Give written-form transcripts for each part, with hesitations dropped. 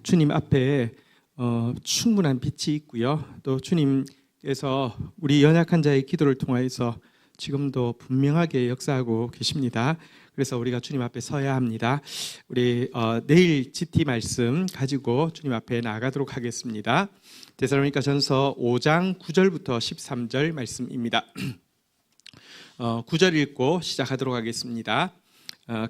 주님 앞에 충분한 빛이 있고요. 또 주님께서 우리 연약한 자의 기도를 통하여서 지금도 분명하게 역사하고 계십니다. 그래서 우리가 주님 앞에 서야 합니다. 우리 내일 GT 말씀 가지고 주님 앞에 나아가도록 하겠습니다. 데살로니가전서 5장 9절부터 13절 말씀입니다. 9절 읽고 시작하도록 하겠습니다.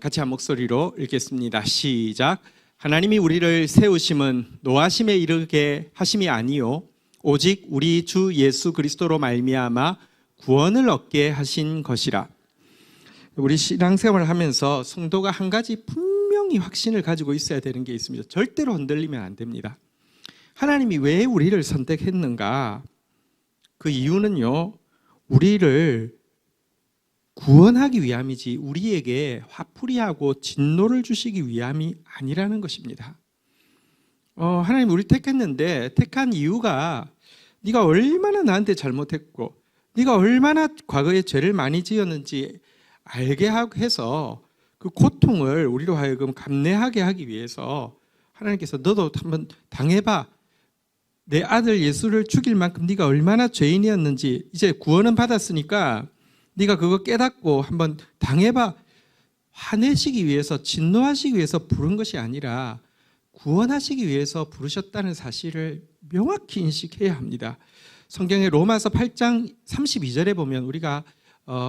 같이 한 목소리로 읽겠습니다. 시작. 하나님이 우리를 세우심은 노하심에 이르게 하심이 아니요 오직 우리 주 예수 그리스도로 말미암아 구원을 얻게 하신 것이라. 우리 신앙생활을 하면서 성도가 한 가지 분명히 확신을 가지고 있어야 되는 게 있습니다. 절대로 흔들리면 안 됩니다. 하나님이 왜 우리를 선택했는가? 그 이유는요, 우리를 구원하기 위함이지 우리에게 화풀이하고 진노를 주시기 위함이 아니라는 것입니다. 하나님 우리 택했는데 택한 이유가 네가 얼마나 나한테 잘못했고 네가 얼마나 과거에 죄를 많이 지었는지 알게 해서 그 고통을 우리로 하여금 감내하게 하기 위해서 하나님께서 너도 한번 당해봐. 내 아들 예수를 죽일 만큼 네가 얼마나 죄인이었는지 이제 구원은 받았으니까 네가 그거 깨닫고 한번 당해봐. 화내시기 위해서, 진노하시기 위해서 부른 것이 아니라 구원하시기 위해서 부르셨다는 사실을 명확히 인식해야 합니다. 성경의 로마서 8장 32절에 보면 우리가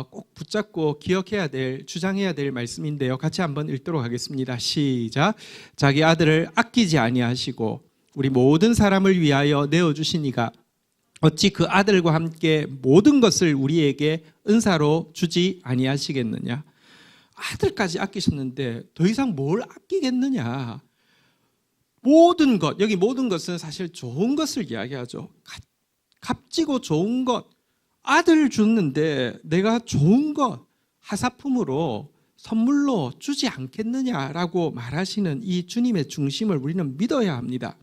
꼭 붙잡고 기억해야 될, 주장해야 될 말씀인데요. 같이 한번 읽도록 하겠습니다. 시작. 자기 아들을 아끼지 아니하시고 우리 모든 사람을 위하여 내어주시니가 어찌 그 아들과 함께 모든 것을 우리에게 은사로 주지 아니하시겠느냐. 아들까지 아끼셨는데 더 이상 뭘 아끼겠느냐. 모든 것, 여기 모든 것은 사실 좋은 것을 이야기하죠. 값지고 좋은 것, 아들 줬는데 내가 좋은 것 하사품으로 선물로 주지 않겠느냐라고 말하시는 이 주님의 중심을 우리는 믿어야 합니다.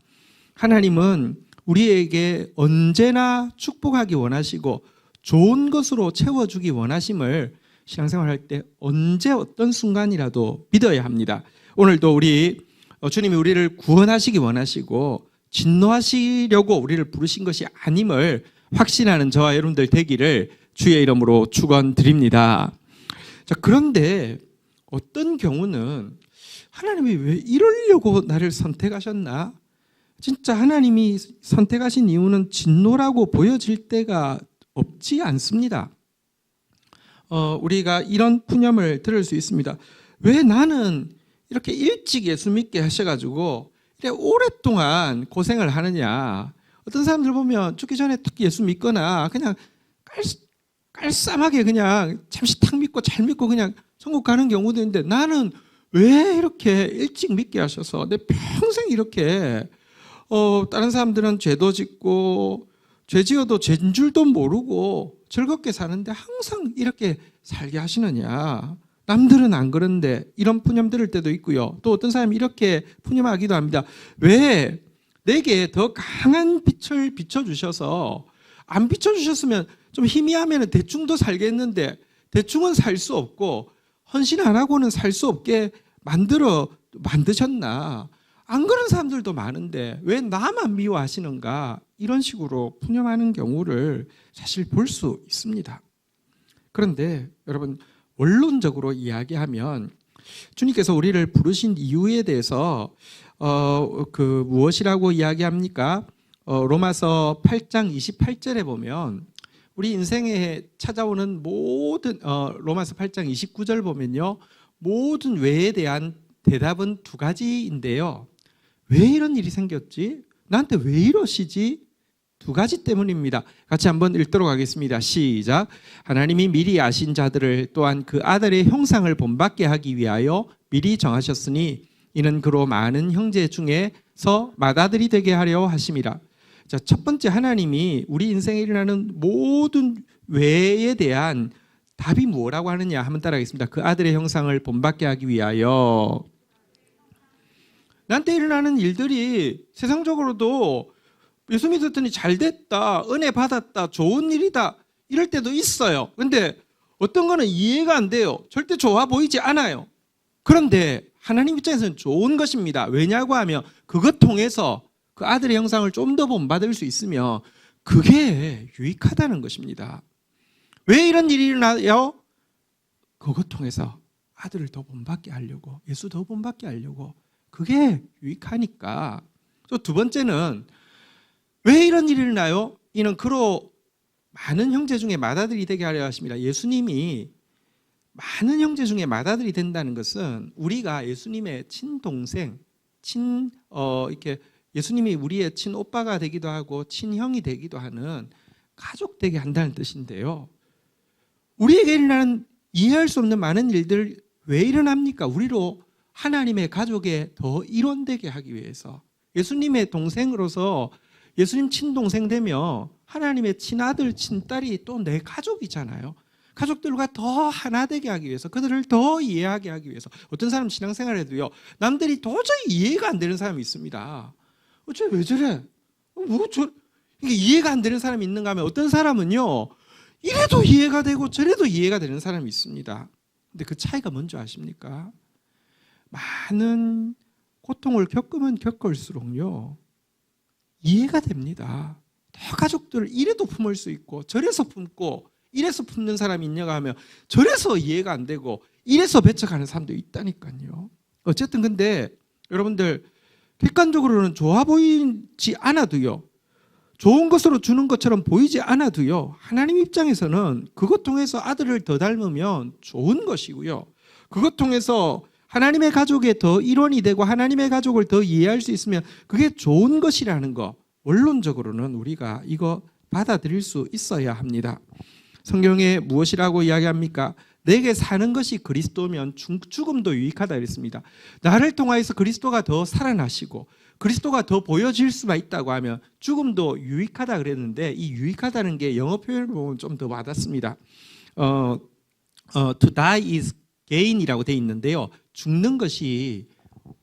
하나님은 우리에게 언제나 축복하기 원하시고 좋은 것으로 채워주기 원하심을 신앙생활할 때 언제 어떤 순간이라도 믿어야 합니다. 오늘도 우리 주님이 우리를 구원하시기 원하시고 진노하시려고 우리를 부르신 것이 아님을 확신하는 저와 여러분들 되기를 주의 이름으로 축원드립니다. 자, 그런데 어떤 경우는 하나님이 왜 이러려고 나를 선택하셨나? 진짜 하나님이 선택하신 이유는 진노라고 보여질 때가 없지 않습니다. 우리가 이런 푸념을 들을 수 있습니다. 왜 나는 이렇게 일찍 예수 믿게 하셔가지고 이렇게 오랫동안 고생을 하느냐. 어떤 사람들 보면 죽기 전에 딱 예수 믿거나 그냥 깔쌈하게 그냥 잠시 탁 믿고 잘 믿고 그냥 천국 가는 경우도 있는데 나는 왜 이렇게 일찍 믿게 하셔서 내 평생 이렇게 다른 사람들은 죄도 짓고 죄 지어도 죄인 줄도 모르고 즐겁게 사는데 항상 이렇게 살게 하시느냐. 남들은 안 그런데 이런 푸념 들을 때도 있고요. 또 어떤 사람이 이렇게 푸념하기도 합니다. 왜 내게 더 강한 빛을 비춰주셔서 안 비춰주셨으면 좀 희미하면 대충도 살겠는데 대충은 살 수 없고 헌신 안 하고는 살 수 없게 만드셨나. 안 그런 사람들도 많은데 왜 나만 미워하시는가. 이런 식으로 푸념하는 경우를 사실 볼 수 있습니다. 그런데 여러분 원론적으로 이야기하면 주님께서 우리를 부르신 이유에 대해서 무엇이라고 이야기합니까? 로마서 8장 28절에 보면 우리 인생에 찾아오는 모든 로마서 8장 29절 보면요. 모든 왜에 대한 대답은 두 가지인데요. 왜 이런 일이 생겼지? 나한테 왜 이러시지? 두 가지 때문입니다. 같이 한번 읽도록 하겠습니다. 시작. 하나님이 미리 아신 자들을 또한 그 아들의 형상을 본받게 하기 위하여 미리 정하셨으니 이는 그로 많은 형제 중에서 맏아들이 되게 하려 하심이라. 자, 첫 번째 하나님이 우리 인생에 일어나는 모든 왜에 대한 답이 뭐라고 하느냐 한번 따라하겠습니다. 그 아들의 형상을 본받게 하기 위하여. 나한테 일어나는 일들이 세상적으로도 예수 믿었더니 잘 됐다, 은혜 받았다, 좋은 일이다 이럴 때도 있어요. 그런데 어떤 거는 이해가 안 돼요. 절대 좋아 보이지 않아요. 그런데 하나님 입장에서는 좋은 것입니다. 왜냐고 하면 그것 통해서 그 아들의 형상을 좀 더 본받을 수 있으며 그게 유익하다는 것입니다. 왜 이런 일이 일어나요? 그것 통해서 아들을 더 본받게 하려고, 예수 더 본받게 하려고, 그게 유익하니까. 또 두 번째는 왜 이런 일이 일어나요? 이는 그로 많은 형제 중에 맏아들이 되게 하려 하십니다. 예수님이 많은 형제 중에 맏아들이 된다는 것은 우리가 예수님의 친동생, 이렇게 예수님이 우리의 친오빠가 되기도 하고 친형이 되기도 하는 가족 되게 한다는 뜻인데요. 우리에게 일어나는 이해할 수 없는 많은 일들 왜 일어납니까? 우리로 하나님의 가족에 더 일원되게 하기 위해서. 예수님의 동생으로서 예수님 친동생 되며 하나님의 친아들, 친딸이 또 내 가족이잖아요. 가족들과 더 하나 되게 하기 위해서, 그들을 더 이해하게 하기 위해서. 어떤 사람 신앙생활에도요, 남들이 도저히 이해가 안 되는 사람이 있습니다. 어째 왜 저래? 이게 이해가 안 되는 사람이 있는가 하면 어떤 사람은요, 이래도 이해가 되고 저래도 이해가 되는 사람이 있습니다. 근데 그 차이가 뭔지 아십니까? 많은 고통을 겪으면 겪을수록요, 이해가 됩니다. 더 가족들을 이래도 품을 수 있고 저래서 품고 이래서 품는 사람이 있냐고 하면 저래서 이해가 안 되고 이래서 배척하는 사람도 있다니까요. 어쨌든 근데 여러분들 객관적으로는 좋아 보이지 않아도요, 좋은 것으로 주는 것처럼 보이지 않아도요, 하나님 입장에서는 그것 통해서 아들을 더 닮으면 좋은 것이고요, 그것 통해서 하나님의 가족에 더 일원이 되고 하나님의 가족을 더 이해할 수 있으면 그게 좋은 것이라는 거, 원론적으로는 우리가 이거 받아들일 수 있어야 합니다. 성경에 무엇이라고 이야기합니까? 내게 사는 것이 그리스도면 죽음도 유익하다 그랬습니다. 나를 통하여서 그리스도가 더 살아나시고 그리스도가 더 보여질 수가 있다고 하면 죽음도 유익하다 그랬는데, 이 유익하다는 게 영어 표현을 보면 좀 더 와닿습니다. To die is gain이라고 돼 있는데요, 죽는 것이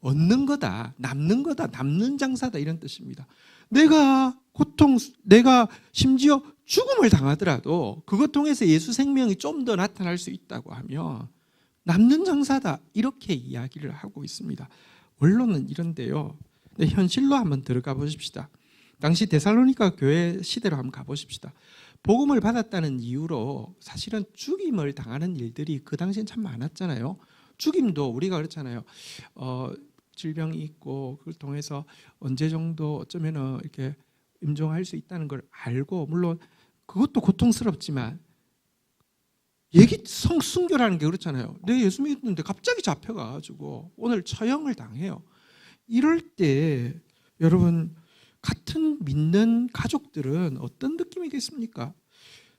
얻는 거다, 남는 거다, 남는 장사다, 이런 뜻입니다. 내가 심지어 죽음을 당하더라도 그것 통해서 예수 생명이 좀 더 나타날 수 있다고 하면 남는 장사다, 이렇게 이야기를 하고 있습니다. 원론은 이런데요, 현실로 한번 들어가 보십시다. 당시 데살로니가 교회 시대로 한번 가보십시다. 복음을 받았다는 이유로 사실은 죽임을 당하는 일들이 그 당시엔 참 많았잖아요. 죽임도 우리가 그렇잖아요. 질병이 있고 그걸 통해서 언제 정도 어쩌면은 이렇게 임종할 수 있다는 걸 알고, 물론 그것도 고통스럽지만 성순교라는 게 그렇잖아요. 내가 예수 믿는데 갑자기 잡혀가지고 오늘 처형을 당해요. 이럴 때 여러분, 같은 믿는 가족들은 어떤 느낌이겠습니까?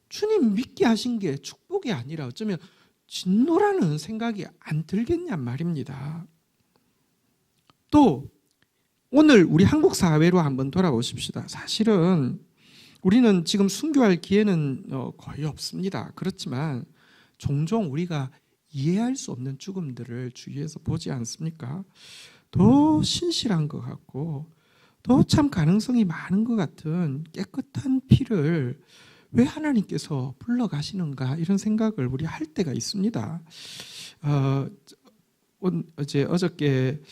주님 믿게 하신 게 축복이 아니라 어쩌면 진노라는 생각이 안 들겠냔 말입니다. 또 오늘 우리 한국 사회로 한번 돌아보십시다. 사실은 우리는 지금 순교할 기회는 거의 없습니다. 그렇지만 종종 우리가 이해할 수 없는 죽음들을 주위에서 보지 않습니까? 더 신실한 것 같고 더 참 가능성이 많은 것 같은 깨끗한 피를 왜 하나님께서 불러가시는가, 이런 생각을 우리 할 때가 있습니다. 어저께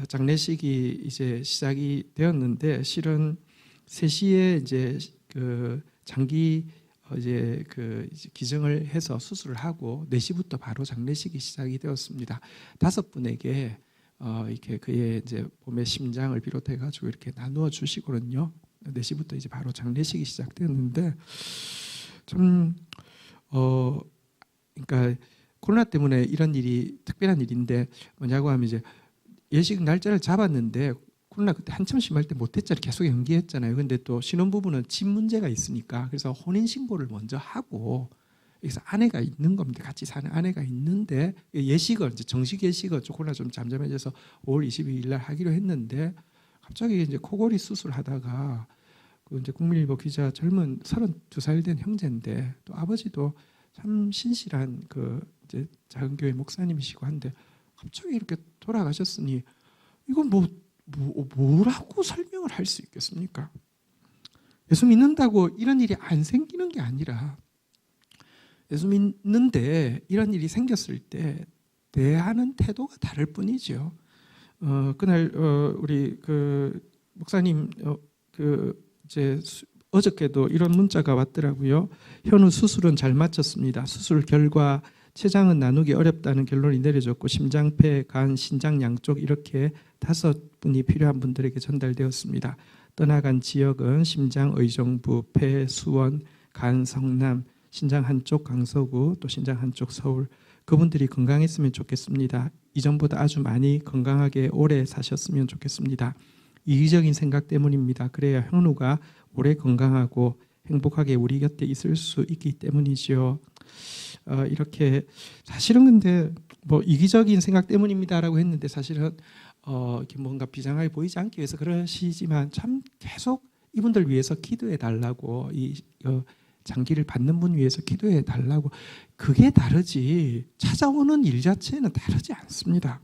장례식이 이제 시작이 되었는데, 실은 3시에 이제 그 장기 이제 기증을 해서 수술을 하고 4시부터 바로 장례식이 시작이 되었습니다. 5분에게 이렇게 그의 이제 몸의 심장을 비롯해 가지고 이렇게 나누어 주시거든요. 4시부터 이제 바로 장례식이 시작되었는데, 좀 그러니까 코로나 때문에 이런 일이 특별한 일인데, 뭐냐고 하면 이제 예식 날짜를 잡았는데 코로나 그때 한참 심할 때 못했잖아요. 계속 연기했잖아요. 근데 또 신혼부부는 집 문제가 있으니까 그래서 혼인신고를 먼저 하고, 그래서 아내가 있는 겁니다. 같이 사는 아내가 있는데 예식을 이제 정식 예식을 코로나 좀 잠잠해져서 5월 22일 날 하기로 했는데, 갑자기 이제 코골이 수술하다가 그 이제 국민일보 기자 젊은 32살 된 형제인데, 또 아버지도 참 신실한 그 이제 작은 교회 목사님이시고 한데 갑자기 이렇게 돌아가셨으니 이건 뭐라고 설명을 할 수 있겠습니까? 예수 믿는다고 이런 일이 안 생기는 게 아니라, 예수 믿는데 이런 일이 생겼을 때 대하는 태도가 다를 뿐이죠. 그날 우리 그 목사님 이제 어저께도 이런 문자가 왔더라고요. 현우 수술은 잘 마쳤습니다. 수술 결과 췌장은 나누기 어렵다는 결론이 내려졌고 심장, 폐, 간, 신장 양쪽 이렇게 5분이 필요한 분들에게 전달되었습니다. 떠나간 지역은 심장 의정부, 폐 수원, 간 성남, 신장 한쪽 강서구, 또 신장 한쪽 서울. 그분들이 건강했으면 좋겠습니다. 이전보다 아주 많이 건강하게 오래 사셨으면 좋겠습니다. 이기적인 생각 때문입니다. 그래야 현우가 오래 건강하고 행복하게 우리 곁에 있을 수 있기 때문이지요. 이렇게 사실은 근데 뭐 이기적인 생각 때문입니다라고 했는데 사실은 이렇게 뭔가 비장하게 보이지 않기 위해서 그러시지만 참 계속 이분들 위해서 기도해 달라고 장기를 받는 분 위해서 기도해 달라고 그게 다르지 찾아오는 일 자체는 다르지 않습니다.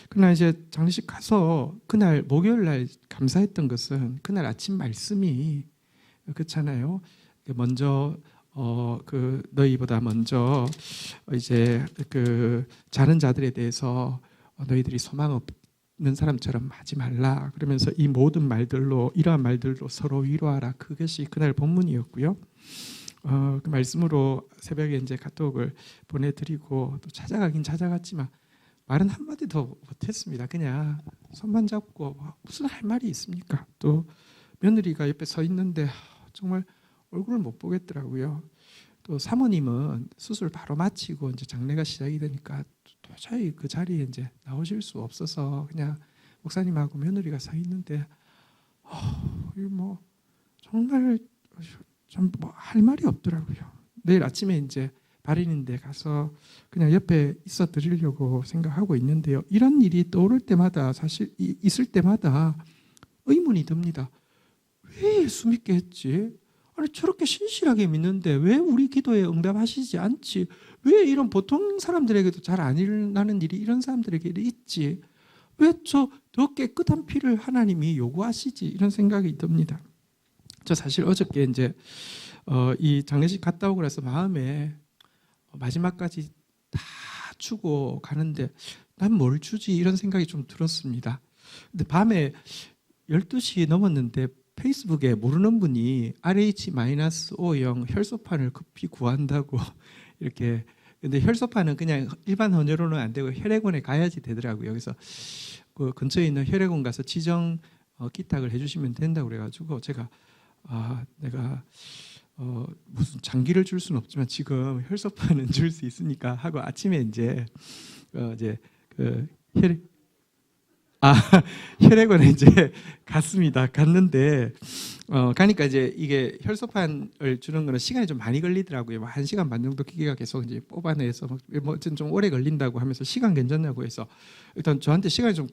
그러나 이제 장례식 가서 그날 목요일 날 감사했던 것은 그날 아침 말씀이 그렇잖아요. 먼저 그 너희보다 먼저 이제 그 자는 자들에 대해서 너희들이 소망 없는 사람처럼 하지 말라 그러면서 이 모든 말들로 이러한 말들로 서로 위로하라 그것이 그날 본문이었고요. 그 말씀으로 새벽에 이제 카톡을 보내드리고 또 찾아가긴 찾아갔지만 말은 한마디 더 못했습니다. 그냥 손만 잡고 무슨 할 말이 있습니까? 또 며느리가 옆에 서 있는데 정말 얼굴을 못 보겠더라고요. 또 사모님은 수술 바로 마치고 이제 장례가 시작이 되니까 도저히 그 자리에 이제 나오실 수 없어서 그냥 목사님하고 며느리가 서 있는데 이거 뭐 정말 좀 뭐 할 말이 없더라고요. 내일 아침에 이제 발인인데 가서 그냥 옆에 있어 드리려고 생각하고 있는데요. 이런 일이 떠오를 때마다 사실 있을 때마다 의문이 듭니다. 왜 예수 믿게 했지? 아니 저렇게 신실하게 믿는데 왜 우리 기도에 응답하시지 않지? 왜 이런 보통 사람들에게도 잘 안 일어나는 일이 이런 사람들에게 있지? 왜 저 더 깨끗한 피를 하나님이 요구하시지? 이런 생각이 듭니다. 저 사실 어저께 이제 이 장례식 갔다 오고 나서 마음에 마지막까지 다 주고 가는데 난 뭘 주지? 이런 생각이 좀 들었습니다. 근데 밤에 12시 넘었는데 페이스북에 모르는 분이 RH-O형 혈소판을 급히 구한다고 이렇게 근데 혈소판은 그냥 일반 헌혈로는 안 되고 혈액원에 가야지 되더라고요. 그래서 그 근처에 있는 혈액원 가서 지정 기탁을 해주시면 된다고 그래가지고 제가 내가 무슨 장기를 줄 수는 없지만 지금 혈소판은 줄 수 있으니까 하고 아침에 이제 그 혈액원에 이제 갔습니다. 갔는데 가니까 이제 이게 혈소판을 주는 거는 시간이 좀 많이 걸리더라고요. 뭐 1시간 반 정도 기계가 계속 이제 뽑아내서 뭐 좀 오래 걸린다고 하면서 시간 괜찮냐고 해서 일단 저한테 시간이 좀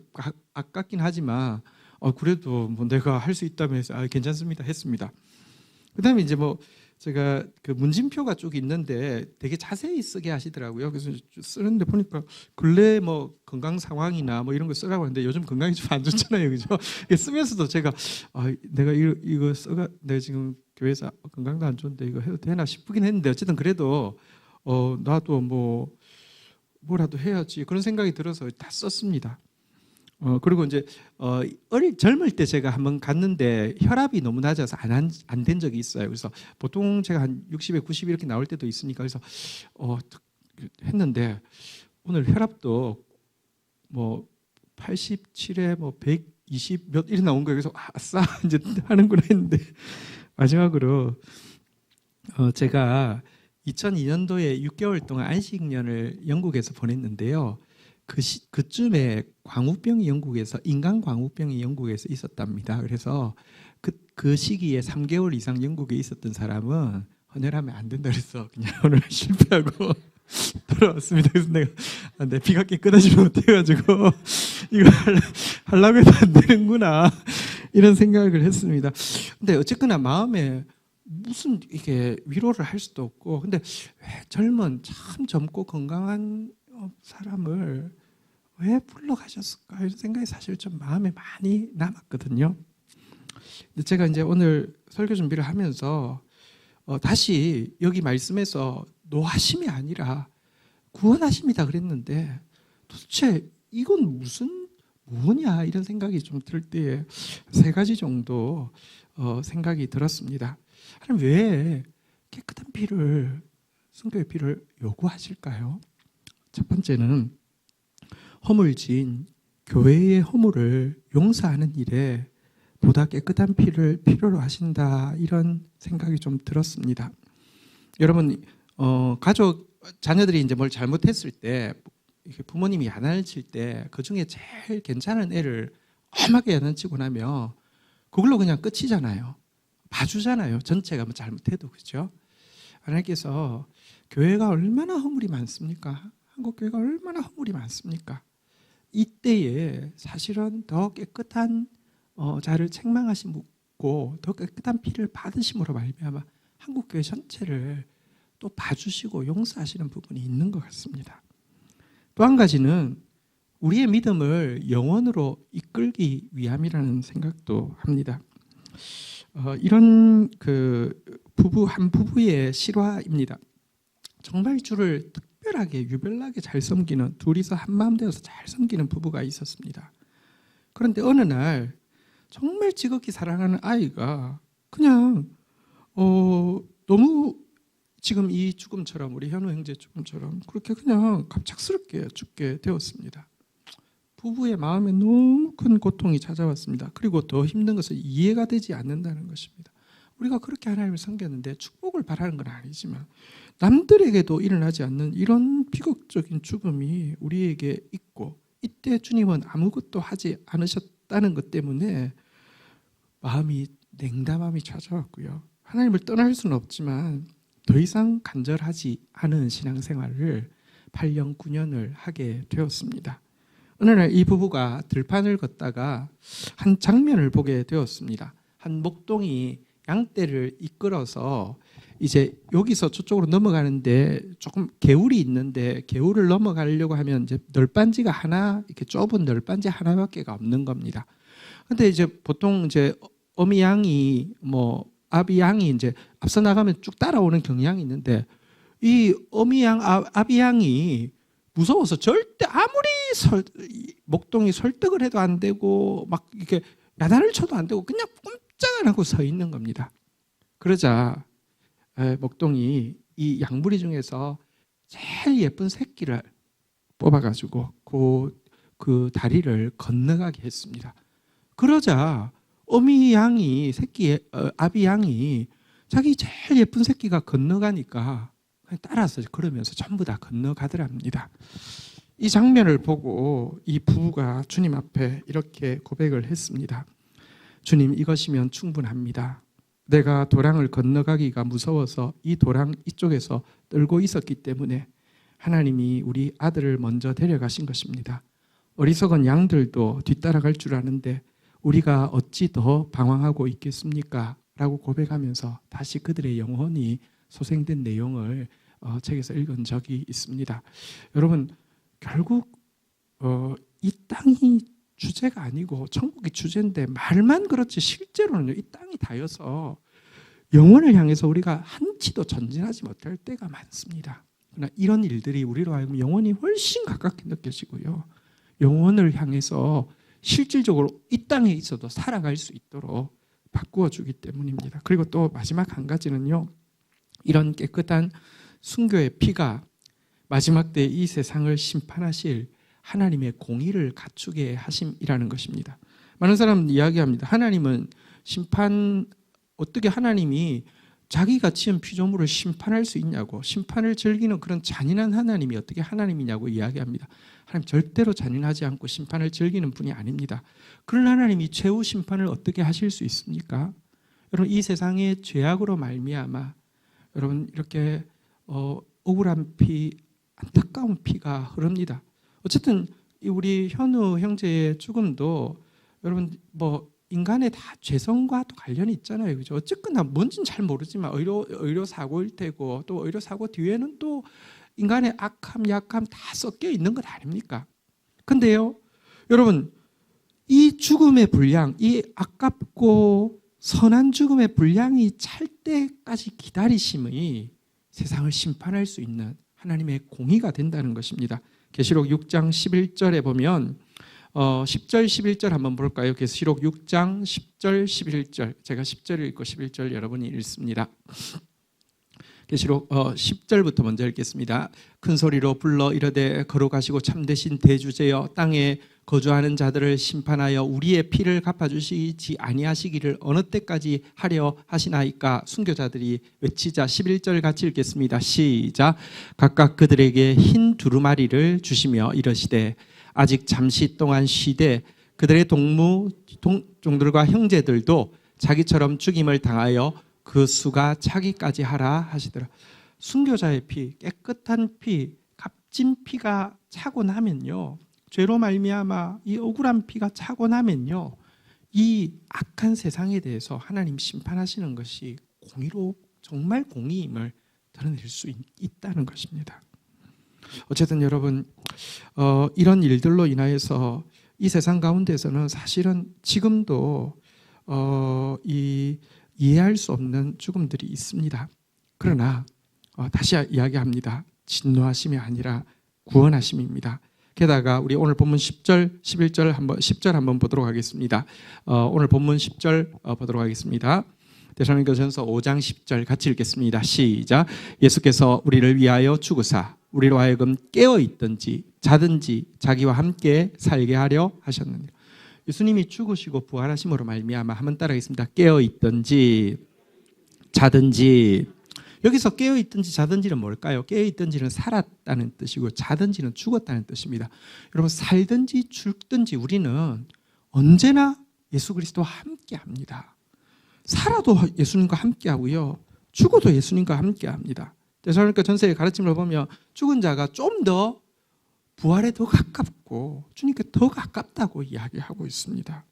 아깝긴 하지만 그래도 뭐 내가 할 수 있다면 해서 괜찮습니다 했습니다. 그다음에 이제 뭐 제가 그 문진표가 쭉 있는데 되게 자세히 쓰게 하시더라고요. 그래서 쓰는데 보니까 근래 뭐 건강 상황이나 뭐 이런 거 쓰라고 하는데 요즘 건강이 좀 안 좋잖아요, 그죠? 쓰면서도 제가 내가 이거 써가 내가 지금 교회에서 건강도 안 좋은데 이거 해도 되나 싶긴 했는데 어쨌든 그래도 나도 뭐 뭐라도 해야지 그런 생각이 들어서 다 썼습니다. 그리고 이제 젊을 때 제가 한번 갔는데 혈압이 너무 낮아서 안 된 적이 있어요. 그래서 보통 제가 한 60에 90 이렇게 나올 때도 있으니까 그래서 했는데 오늘 혈압도 뭐 87에 뭐 120 몇 이렇게 나온 거예요. 그래서 아싸 이제 하는구나 했는데 마지막으로 제가 2002년도에 6개월 동안 안식년을 영국에서 보냈는데요. 그쯤에 광우병이 영국에서 인간 광우병이 영국에서 있었답니다. 그래서 그 시기에 3개월 이상 영국에 있었던 사람은 헌혈하면 안 된다 그래서 그냥 오늘 실패하고 돌아왔습니다. 그래서 내가 내 비각기 끊어지면 못해가지고 이거 하려고 해도 안 되는구나 이런 생각을 했습니다. 근데 어쨌거나 마음에 무슨 이게 위로를 할 수도 없고 근데 왜 젊은 참 젊고 건강한 사람을 왜 불러가셨을까 이런 생각이 사실 좀 마음에 많이 남았거든요. 근데 제가 이제 오늘 설교 준비를 하면서 다시 여기 말씀에서 노하심이 아니라 구원하심이다 그랬는데 도대체 이건 뭐냐 이런 생각이 좀 들 때에 세 가지 정도 생각이 들었습니다. 하나님 왜 깨끗한 피를, 순교의 피를 요구하실까요? 첫 번째는 허물 지은 교회의 허물을 용서하는 일에 보다 깨끗한 피를 필요로 하신다, 이런 생각이 좀 들었습니다. 여러분, 가족 자녀들이 이제 뭘 잘못했을 때 부모님이 야단을 칠 때 그 중에 제일 괜찮은 애를 험하게 야단치고 나면 그걸로 그냥 끝이잖아요. 봐주잖아요. 전체가 뭐 잘못해도. 그렇죠? 하나님께서 교회가 얼마나 허물이 많습니까? 한국 교회가 얼마나 허물이 많습니까? 이때에 사실은 더 깨끗한 자를 책망하시고 더 깨끗한 피를 받으심으로 말미암아 한국 교회 전체를 또 봐주시고 용서하시는 부분이 있는 것 같습니다. 또 한 가지는 우리의 믿음을 영원으로 이끌기 위함이라는 생각도 합니다. 이런 한 부부의 실화입니다. 정말 주를 특별하게 유별나게 잘 섬기는, 둘이서 한마음 되어서 잘 섬기는 부부가 있었습니다. 그런데 어느 날 정말 지극히 사랑하는 아이가 그냥 너무 지금 이 죽음처럼, 우리 현우 형제 죽음처럼 그렇게 그냥 갑작스럽게 죽게 되었습니다. 부부의 마음에 너무 큰 고통이 찾아왔습니다. 그리고 더 힘든 것은 이해가 되지 않는다는 것입니다. 우리가 그렇게 하나님을 섬겼는데 축복을 바라는 건 아니지만 남들에게도 일어나지 않는 이런 비극적인 죽음이 우리에게 있고, 이때 주님은 아무것도 하지 않으셨다는 것 때문에 마음이 냉담함이 찾아왔고요. 하나님을 떠날 수는 없지만 더 이상 간절하지 않은 신앙생활을 8년, 9년을 하게 되었습니다. 어느 날 이 부부가 들판을 걷다가 한 장면을 보게 되었습니다. 한 목동이 양떼를 이끌어서 이제 여기서 저쪽으로 넘어가는데 조금 개울이 있는데, 개울을 넘어가려고 하면 이제 널빤지가 하나, 이렇게 좁은 널빤지 하나밖에 없는 겁니다. 근데 이제 보통 이제 어미 양이 아비 양이 이제 앞서 나가면 쭉 따라오는 경향이 있는데, 이 어미 양, 아비 양이 무서워서 절대 아무리 목동이 설득을 해도 안 되고 막 이렇게 야단을 쳐도 안 되고 그냥 꼼짝 안 하고 서 있는 겁니다. 그러자 목동이 이 양무리 중에서 제일 예쁜 새끼를 뽑아가지고 그 다리를 건너가게 했습니다. 그러자 어미 양이 아비 양이 자기 제일 예쁜 새끼가 건너가니까 따라서 걸으면서 전부 다 건너가더랍니다. 이 장면을 보고 이 부부가 주님 앞에 이렇게 고백을 했습니다. 주님, 이것이면 충분합니다. 내가 도랑을 건너가기가 무서워서 이 도랑 이쪽에서 떨고 있었기 때문에 하나님이 우리 아들을 먼저 데려가신 것입니다. 어리석은 양들도 뒤따라갈 줄 아는데 우리가 어찌 더 방황하고 있겠습니까? 라고 고백하면서 다시 그들의 영혼이 소생된 내용을 책에서 읽은 적이 있습니다. 여러분, 결국 이 땅이 주제가 아니고 천국이 주제인데 말만 그렇지 실제로는 이 땅이 다여서 영혼을 향해서 우리가 한치도 전진하지 못할 때가 많습니다. 그러나 이런 일들이 우리로 하여금 영혼이 훨씬 가깝게 느껴지고요, 영혼을 향해서 실질적으로 이 땅에 있어도 살아갈 수 있도록 바꾸어주기 때문입니다. 그리고 또 마지막 한 가지는요, 이런 깨끗한 순교의 피가 마지막 때 이 세상을 심판하실 하나님의 공의를 갖추게 하심이라는 것입니다. 많은 사람은 이야기합니다. 하나님은 어떻게 하나님이 자기가 지은 피조물을 심판할 수 있냐고, 심판을 즐기는 그런 잔인한 하나님이 어떻게 하나님이냐고 이야기합니다. 하나님 절대로 잔인하지 않고 심판을 즐기는 분이 아닙니다. 그런 하나님이 최후 심판을 어떻게 하실 수 있습니까? 여러분, 이 세상의 죄악으로 말미암아 여러분 이렇게 억울한 피, 안타까운 피가 흐릅니다. 어쨌든 우리 현우 형제의 죽음도 여러분 인간의 다 죄성과 또 관련이 있잖아요, 그죠? 어쨌거나 뭔지는 잘 모르지만 의료 사고일 테고, 또 의료 사고 뒤에는 또 인간의 악함, 약함 다 섞여 있는 것 아닙니까? 근데요, 여러분, 이 죽음의 분량, 이 아깝고 선한 죽음의 분량이 찰 때까지 기다리심이 세상을 심판할 수 있는 하나님의 공의가 된다는 것입니다. 계시록 6장 11절에 보면 10절 11절 한번 볼까요? 계시록 6장 10절 11절, 제가 10절을 읽고 11절 여러분이 읽습니다. 계시록 10절부터 먼저 읽겠습니다. 큰 소리로 불러 이르되 거룩하시고 참되신 대주제여 땅에 거주하는 자들을 심판하여 우리의 피를 갚아주시지 아니하시기를 어느 때까지 하려 하시나이까. 순교자들이 외치자. 11절 같이 읽겠습니다. 시작. 각각 그들에게 흰 두루마리를 주시며 이르시되 아직 잠시 동안 쉬되 그들의 종들과 형제들도 자기처럼 죽임을 당하여 그 수가 차기까지 하라 하시더라. 순교자의 피, 깨끗한 피, 값진 피가 차고 나면요, 죄로 말미암아 이 억울한 피가 차고 나면요, 이 악한 세상에 대해서 하나님 심판하시는 것이 공의로 정말 공의임을 드러낼 수 있다는 것입니다. 어쨌든 여러분, 이런 일들로 인하여서 이 세상 가운데서는 사실은 지금도 이해할 수 없는 죽음들이 있습니다. 그러나 다시 이야기합니다. 진노하심이 아니라 구원하심입니다. 게다가 우리 오늘 본문 10절, 10절 한번 보도록 하겠습니다. 오늘 본문 10절 보도록 하겠습니다. 데살로니가전서 5장 10절 같이 읽겠습니다. 시작. 예수께서 우리를 위하여 죽으사 우리로 하여금 깨어 있든지 자든지 자기와 함께 살게 하려 하셨느니라. 예수님이 죽으시고 부활하심으로 말미암아 한번 따라하겠습니다. 깨어 있든지 자든지. 여기서 깨어 있든지 자든지는 뭘까요? 깨어 있든지는 살았다는 뜻이고 자든지는 죽었다는 뜻입니다. 여러분, 살든지 죽든지 우리는 언제나 예수 그리스도와 함께합니다. 살아도 예수님과 함께하고요, 죽어도 예수님과 함께합니다. 데살로니가 전서의 가르침을 보면 죽은 자가 좀 더 부활에 더 가깝고 주님께 더 가깝다고 이야기하고 있습니다.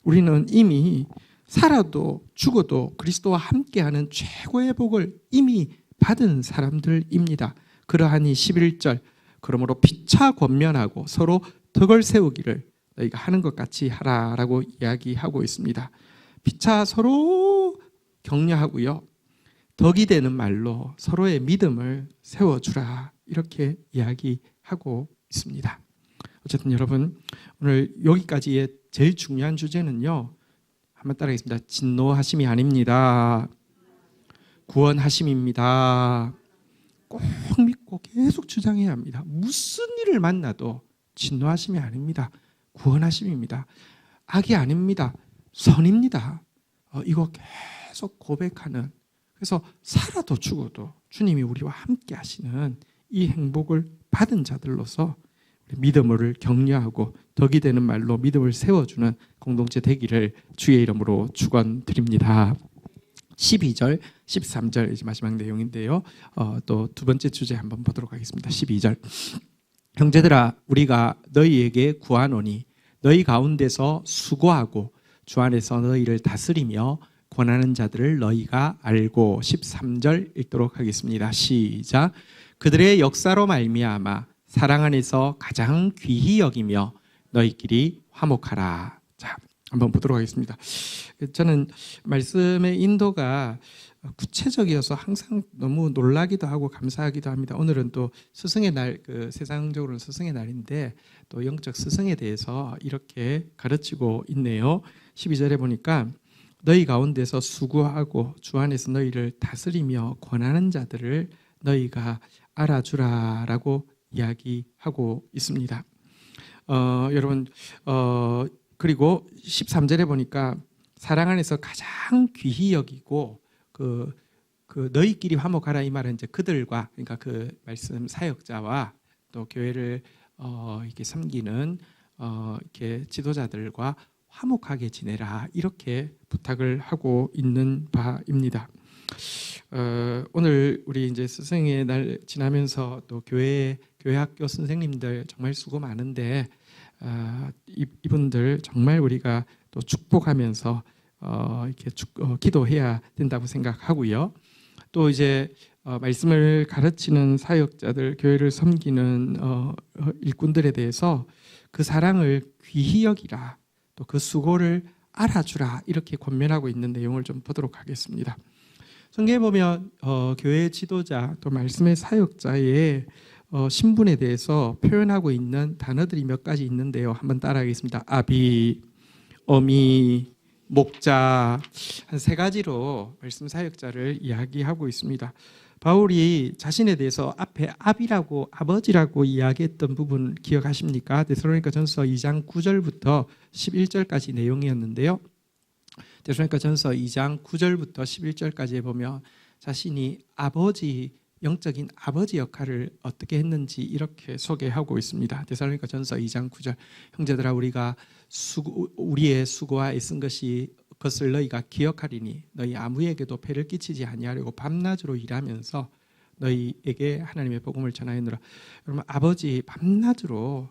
우리는 이미 살아도 죽어도 그리스도와 함께하는 최고의 복을 이미 받은 사람들입니다. 그러하니 11절, 그러므로 피차 권면하고 서로 덕을 세우기를 너희가 하는 것 같이 하라라고 이야기하고 있습니다. 피차 서로 격려하고요, 덕이 되는 말로 서로의 믿음을 세워주라, 이렇게 이야기하고 있습니다. 어쨌든 여러분, 오늘 여기까지의 제일 중요한 주제는요, 한번 따라하겠습니다. 진노하심이 아닙니다. 구원하심입니다. 꼭 믿고 계속 주장해야 합니다. 무슨 일을 만나도 진노하심이 아닙니다. 구원하심입니다. 악이 아닙니다. 선입니다. 이거 계속 고백하는, 그래서 살아도 죽어도 주님이 우리와 함께 하시는 이 행복을 받은 자들로서 믿음을 격려하고 덕이 되는 말로 믿음을 세워주는 공동체 되기를 주의 이름으로 축원드립니다. 12절, 13절 이제 마지막 내용인데요. 또 두 번째 주제 한번 보도록 하겠습니다. 12절. 형제들아, 우리가 너희에게 구하노니 너희 가운데서 수고하고 주 안에서 너희를 다스리며 권하는 자들을 너희가 알고. 13절 읽도록 하겠습니다. 시작. 그들의 역사로 말미암아 사랑 안에서 가장 귀히 여기며 너희끼리 화목하라. 자, 한번 보도록 하겠습니다. 저는 말씀의 인도가 구체적이어서 항상 너무 놀라기도 하고 감사하기도 합니다. 오늘은 또 스승의 날, 세상적으로는 스승의 날인데 또 영적 스승에 대해서 이렇게 가르치고 있네요. 12절에 보니까 너희 가운데서 수고하고 주 안에서 너희를 다스리며 권하는 자들을 너희가 알아주라라고 이야기하고 있습니다. 여러분, 그리고 13절에 보니까 사랑 안에서 가장 귀히 여기고 그 너희끼리 화목하라, 이 말은 이제 그들과, 그러니까 그 말씀 사역자와 또 교회를 이렇게 섬기는 이렇게 지도자들과 화목하게 지내라, 이렇게 부탁을 하고 있는 바입니다. 오늘 우리 이제 스승의 날 지나면서 또 교회 학교 선생님들 정말 수고 많은데 이분들 정말 우리가 또 축복하면서 이렇게 기도해야 된다고 생각하고요. 또 이제 말씀을 가르치는 사역자들, 교회를 섬기는 일꾼들에 대해서 그 사랑을 귀히 여기라, 또 그 수고를 알아주라, 이렇게 권면하고 있는 내용을 좀 보도록 하겠습니다. 성경에 보면 교회 지도자 또 말씀의 사역자의 신분에 대해서 표현하고 있는 단어들이 몇 가지 있는데요. 한번 따라하겠습니다. 아비, 어미, 목자, 한 세 가지로 말씀 사역자를 이야기하고 있습니다. 바울이 자신에 대해서 앞에 아비라고, 아버지라고 이야기했던 부분 기억하십니까? 데살로니가전서 2장 9절부터 11절까지 내용이었는데요. 데살로니가전서 2장 9절부터 11절까지에 보면 자신이 아버지, 영적인 아버지 역할을 어떻게 했는지 이렇게 소개하고 있습니다. 데살로니가전서 2장 9절. 형제들아, 우리가 우리의 수고와 애쓴 것을 너희가 기억하리니 너희 아무에게도 폐를 끼치지 아니하려고 밤낮으로 일하면서 너희에게 하나님의 복음을 전하였노라. 여러분, 아버지 밤낮으로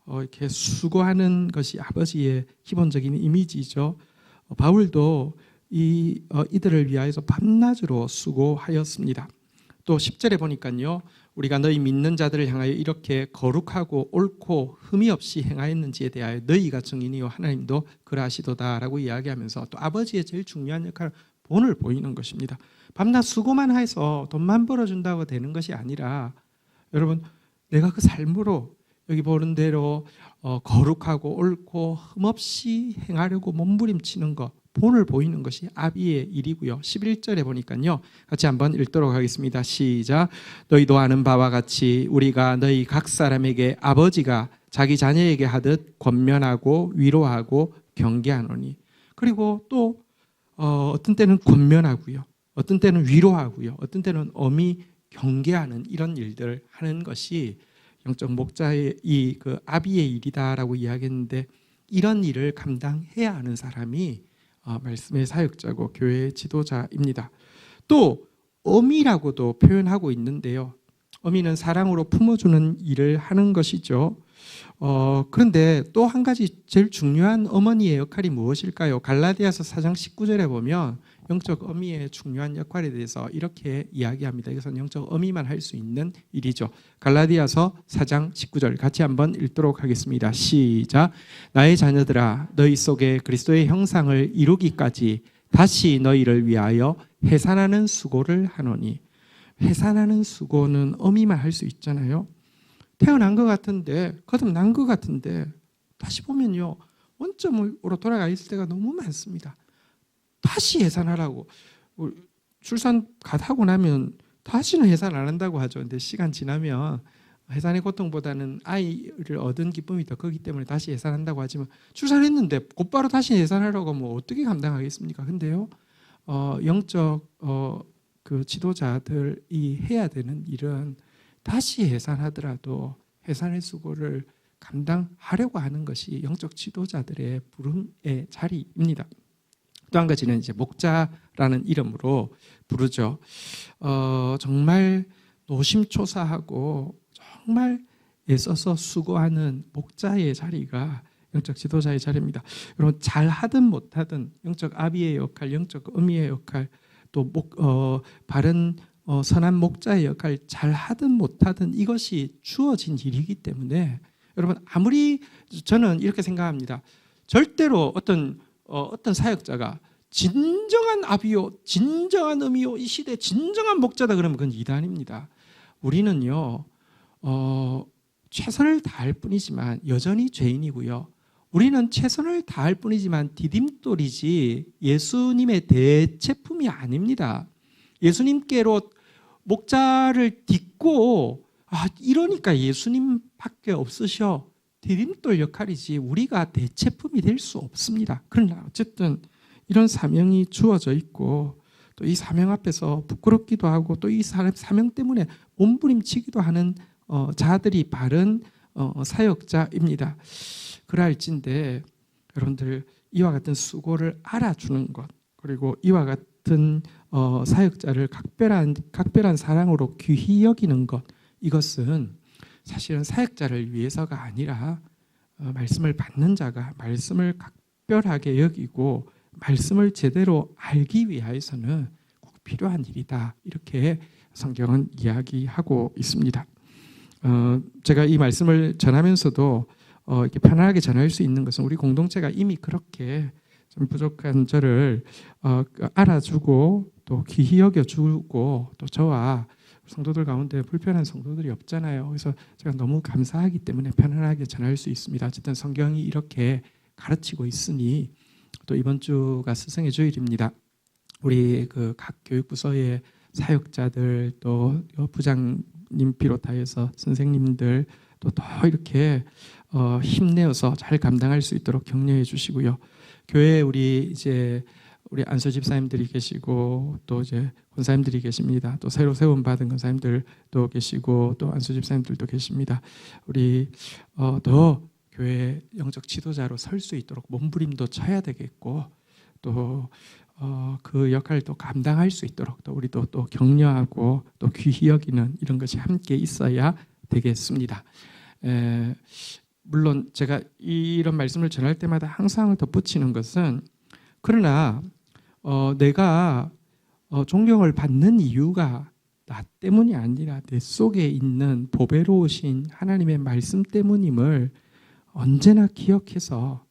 이렇게 수고하는 것이 아버지의 기본적인 이미지죠. 바울도 이들을 위하여서 밤낮으로 수고하였습니다. 또 10절에 보니까요, 우리가 너희 믿는 자들을 향하여 이렇게 거룩하고 옳고 흠이 없이 행하였는지에 대하여 너희가 증인이요 하나님도 그러하시도다라고 이야기하면서 또 아버지의 제일 중요한 역할은 본을 보이는 것입니다. 밤낮 수고만 해서 돈만 벌어준다고 되는 것이 아니라, 여러분, 내가 그 삶으로 여기 보는 대로 거룩하고 옳고 흠없이 행하려고 몸부림치는 것, 본을 보이는 것이 아비의 일이고요. 11절에 보니까요, 같이 한번 읽도록 하겠습니다. 시작. 너희도 아는 바와 같이 우리가 너희 각 사람에게 아버지가 자기 자녀에게 하듯 권면하고 위로하고 경계하노니. 그리고 또 어떤 때는 권면하고요, 어떤 때는 위로하고요, 어떤 때는 엄히 경계하는 이런 일들을 하는 것이 영적 목자의 그 아비의 일이다라고 이야기했는데, 이런 일을 감당해야 하는 사람이 말씀의 사역자고 교회의 지도자입니다. 또 어미라고도 표현하고 있는데요. 어미는 사랑으로 품어주는 일을 하는 것이죠. 그런데 또 한 가지 제일 중요한 어머니의 역할이 무엇일까요? 갈라디아서 4장 19절에 보면 영적 어미의 중요한 역할에 대해서 이렇게 이야기합니다. 이것은 영적 어미만 할 수 있는 일이죠. 갈라디아서 4장 19절 같이 한번 읽도록 하겠습니다. 시작. 나의 자녀들아, 너희 속에 그리스도의 형상을 이루기까지 다시 너희를 위하여 해산하는 수고를 하노니. 해산하는 수고는 어미만 할 수 있잖아요. 태어난 것 같은데, 거듭난 것 같은데 다시 보면요, 원점으로 돌아가 있을 때가 너무 많습니다. 다시 해산하라고. 출산 하고 나면 다시는 해산 안 한다고 하죠. 근데 시간 지나면 해산의 고통보다는 아이를 얻은 기쁨이 더 크기 때문에 다시 해산한다고 하지만, 출산했는데 곧바로 다시 해산하라고 하면 어떻게 감당하겠습니까? 근데요, 영적 그 지도자들이 해야 되는 일은 다시 해산하더라도 해산의 수고를 감당하려고 하는 것이 영적 지도자들의 부름의 자리입니다. 또 한 가지는 이제 목자라는 이름으로 부르죠. 정말 노심초사하고 정말 애써서 수고하는 목자의 자리가 영적 지도자의 자리입니다. 여러분, 잘하든 못하든 영적 아비의 역할, 영적 어미의 역할, 또 바른 선한 목자의 역할, 잘하든 못하든 이것이 주어진 일이기 때문에, 여러분, 아무리, 저는 이렇게 생각합니다. 절대로 어떤 사역자가 진정한 아비요, 진정한 어미요, 이 시대의 진정한 목자다 그러면 그건 이단입니다. 우리는요, 최선을 다할 뿐이지만 여전히 죄인이고요. 우리는 최선을 다할 뿐이지만 디딤돌이지 예수님의 대체품이 아닙니다. 예수님께로 목자를 딛고 이러니까 예수님밖에 없으셔, 디딤돌 역할이지 우리가 대체품이 될 수 없습니다. 그러나 어쨌든 이런 사명이 주어져 있고, 또 이 사명 앞에서 부끄럽기도 하고, 또 이 사명 때문에 몸부림치기도 하는 자들이 바른 사역자입니다. 그럴진데 여러분들, 이와 같은 수고를 알아주는 것, 그리고 이와 같은 사역자를 각별한 사랑으로 귀히 여기는 것, 이것은 사실은 사역자를 위해서가 아니라 말씀을 받는 자가 말씀을 각별하게 여기고 말씀을 제대로 알기 위해서는 꼭 필요한 일이다, 이렇게 성경은 이야기하고 있습니다. 제가 이 말씀을 전하면서도 이렇게 편안하게 전할 수 있는 것은, 우리 공동체가 이미 그렇게 좀 부족한 저를 알아주고 또 귀히 여겨주고 또 저와 성도들 가운데 불편한 성도들이 없잖아요. 그래서 제가 너무 감사하기 때문에 편안하게 전할 수 있습니다. 어쨌든 성경이 이렇게 가르치고 있으니 또 이번 주가 스승의 주일입니다. 우리 그 각 교육부서의 사역자들 또 부장님 비롯하여서 선생님들 또 더 이렇게 힘내어서 잘 감당할 수 있도록 격려해 주시고요. 교회에 우리 안수 집사님들이 계시고 또 이제 권사님들이 계십니다. 또 새로 세움 받은 권사님들도 계시고 또 안수 집사님들도 계십니다. 우리 더 교회 영적 지도자로 설 수 있도록 몸부림도 쳐야 되겠고 또 그 역할을 또 감당할 수 있도록 또 우리도 또 격려하고 또 귀히 여기는 이런 것이 함께 있어야 되겠습니다. 물론 제가 이런 말씀을 전할 때마다 항상 덧붙이는 것은 그러나 내가 존경을 받는 이유가 나 때문이 아니라 내 속에 있는 보배로우신 하나님의 말씀 때문임을 언제나 기억해서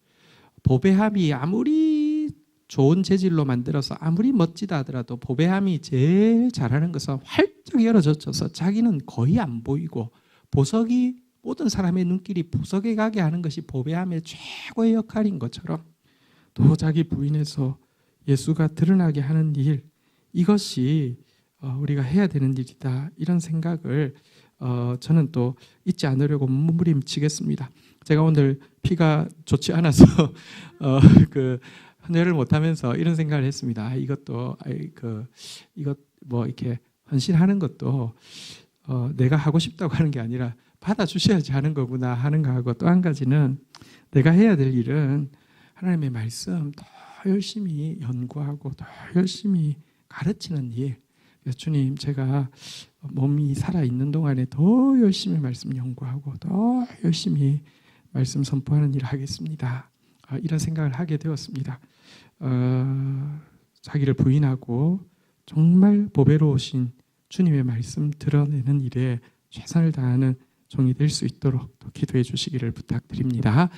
보배함이 아무리 좋은 재질로 만들어서 아무리 멋지다 하더라도 보배함이 제일 잘하는 것은 활짝 열어젖혀서 자기는 거의 안 보이고 보석이 모든 사람의 눈길이 보석에 가게 하는 것이 보배함의 최고의 역할인 것처럼 또 자기 부인에서 예수가 드러나게 하는 일, 이것이 우리가 해야 되는 일이다, 이런 생각을 저는 또 잊지 않으려고 몸부림치겠습니다. 제가 오늘 피가 좋지 않아서 헌혈을 못하면서 이런 생각을 했습니다. 이것도 이것 뭐 이렇게 헌신하는 것도 내가 하고 싶다고 하는 게 아니라 받아주셔야지 하는 거구나 하는 거하고, 또 한 가지는 내가 해야 될 일은 하나님의 말씀 더 열심히 연구하고 더 열심히 가르치는 일. 주님, 제가 몸이 살아있는 동안에 더 열심히 말씀 연구하고 더 열심히 말씀 선포하는 일을 하겠습니다. 이런 생각을 하게 되었습니다. 자기를 부인하고 정말 보배로우신 주님의 말씀 드러내는 일에 최선을 다하는 종이 될 수 있도록 또 기도해 주시기를 부탁드립니다.